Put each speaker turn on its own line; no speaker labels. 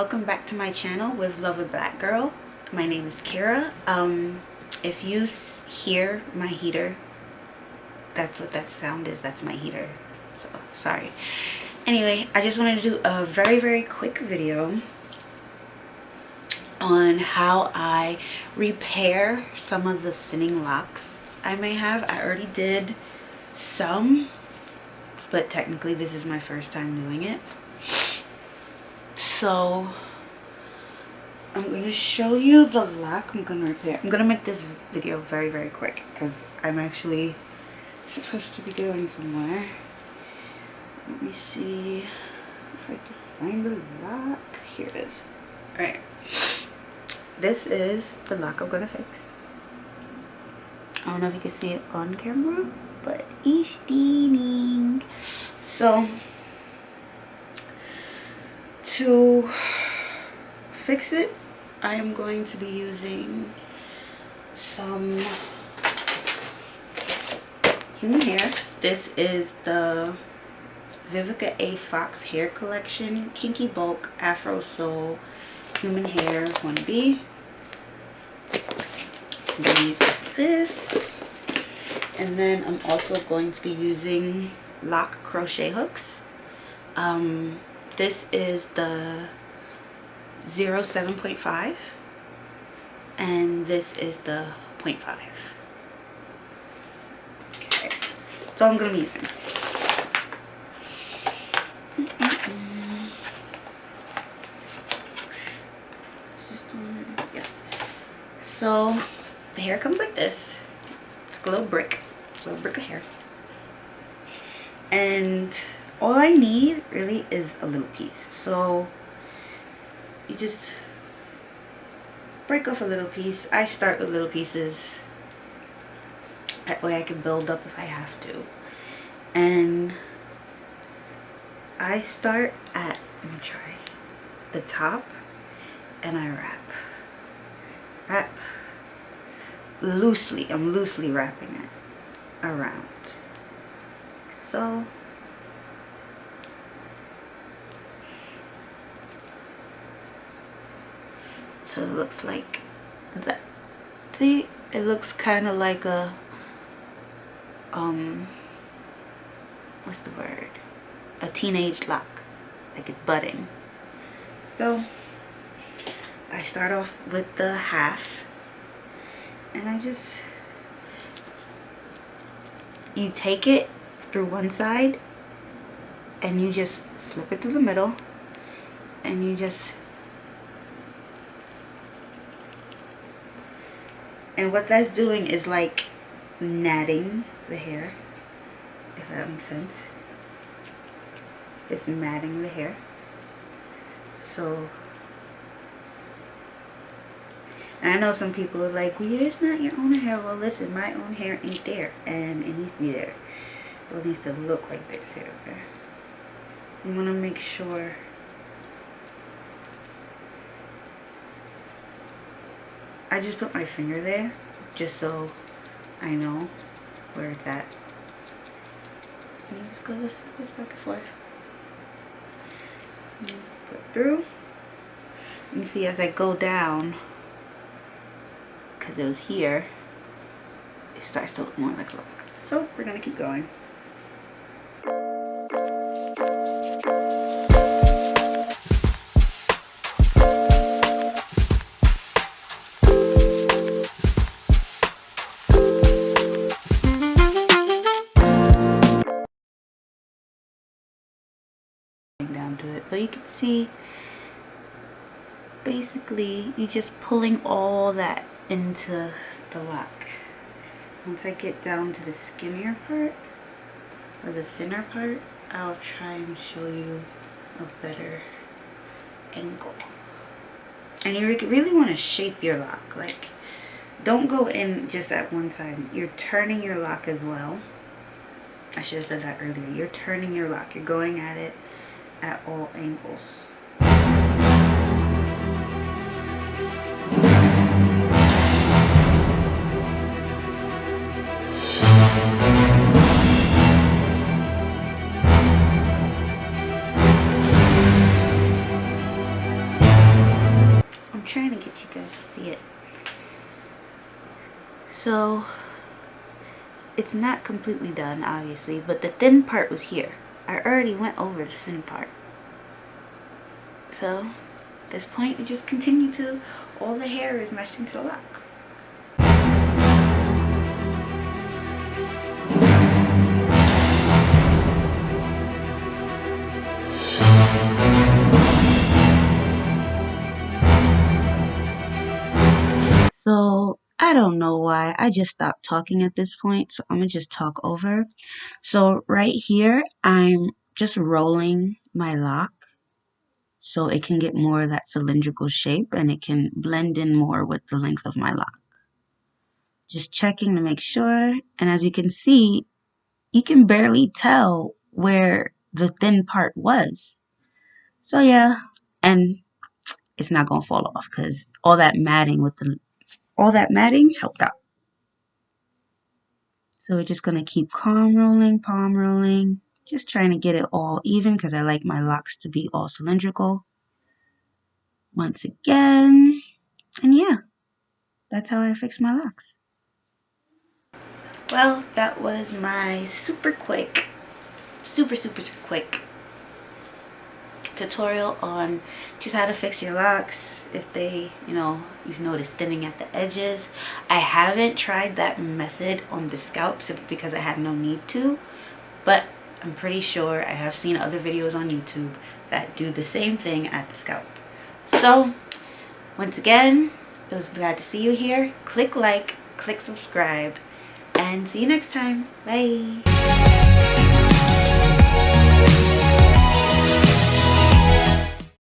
welcome back to my channel with Love a Black Girl. My name is Kira. If you hear my heater, that's what that sound is. That's my heater, so sorry. Anyway, I just wanted to do a very quick video on how I repair some of the thinning locks I may have. I already did some, but technically this is my first time doing it. So I'm going to show you the lock I'm going to repair. I'm going to make this video very quick because I'm actually supposed to be going somewhere. Let me see if I can find the lock. Here it is. Alright. This is the lock I'm going to fix. I don't know if you can see it on camera, but it's steaming. So to fix it, I am going to be using some human hair. This is the Vivica A. Fox hair collection, Kinky bulk Afro soul human hair 1B. I'm going to use this, and then I'm also going to be using lock crochet hooks. This is the 0.7.5 and this is the 0.5. Okay, that's all I'm going to be using. Yes. So the hair comes like this. It's a little brick. It's a little brick of hair. And all I need really is a little piece. So you just break off a little piece. I start with little pieces. That way I can build up if I have to. And I start at, let me try, the top, and I wrap loosely. I'm loosely wrapping it around. So it looks like that. See, it looks kind of like a what's the word? A teenage lock, like it's budding. So I start off with the half, and you take it through one side and you just slip it through the middle, and you just, and what that's doing is like matting the hair, if that makes sense. It's matting the hair. So, and I know some people are like, well, it's not your own hair. Well, listen, my own hair ain't there, and it needs to be there. Well, it needs to look like this here. Okay? You want to make sure I just put my finger there just so I know where it's at. And you just go this back and forth. And put through. You see, as I go down, because it was here, it starts to look more like a lock. So we're gonna keep going. Down to it, but you can see basically you're just pulling all that into the lock. Once I get down to the skinnier part or the thinner part, I'll try and show you a better angle. And you really want to shape your lock. Like, don't go in just at one side. You're turning your lock as well. I should have said that earlier. You're turning your lock. You're going at it at all angles. So it's not completely done, obviously, but the thin part was here. I already went over the thin part. So at this point, we just continue to, all the hair is meshed into the lock. So I don't know why. I just stopped talking at this point, so I'm gonna just talk over. So right here, I'm just rolling my lock so it can get more of that cylindrical shape and it can blend in more with the length of my lock. Just checking to make sure. And as you can see, you can barely tell where the thin part was. So yeah, and it's not gonna fall off because all that matting helped out. So we're just gonna keep palm rolling, just trying to get it all even because I like my locks to be all cylindrical. Once again, and yeah, that's how I fix my locks. Well, that was my super quick tutorial on just how to fix your locks if they, you've noticed thinning at the edges. I haven't tried that method on the scalp simply because I had no need to, but I'm pretty sure I have seen other videos on YouTube that do the same thing at the scalp. So once again, it was glad to see you here. Click like, click subscribe, and see you next time. Bye.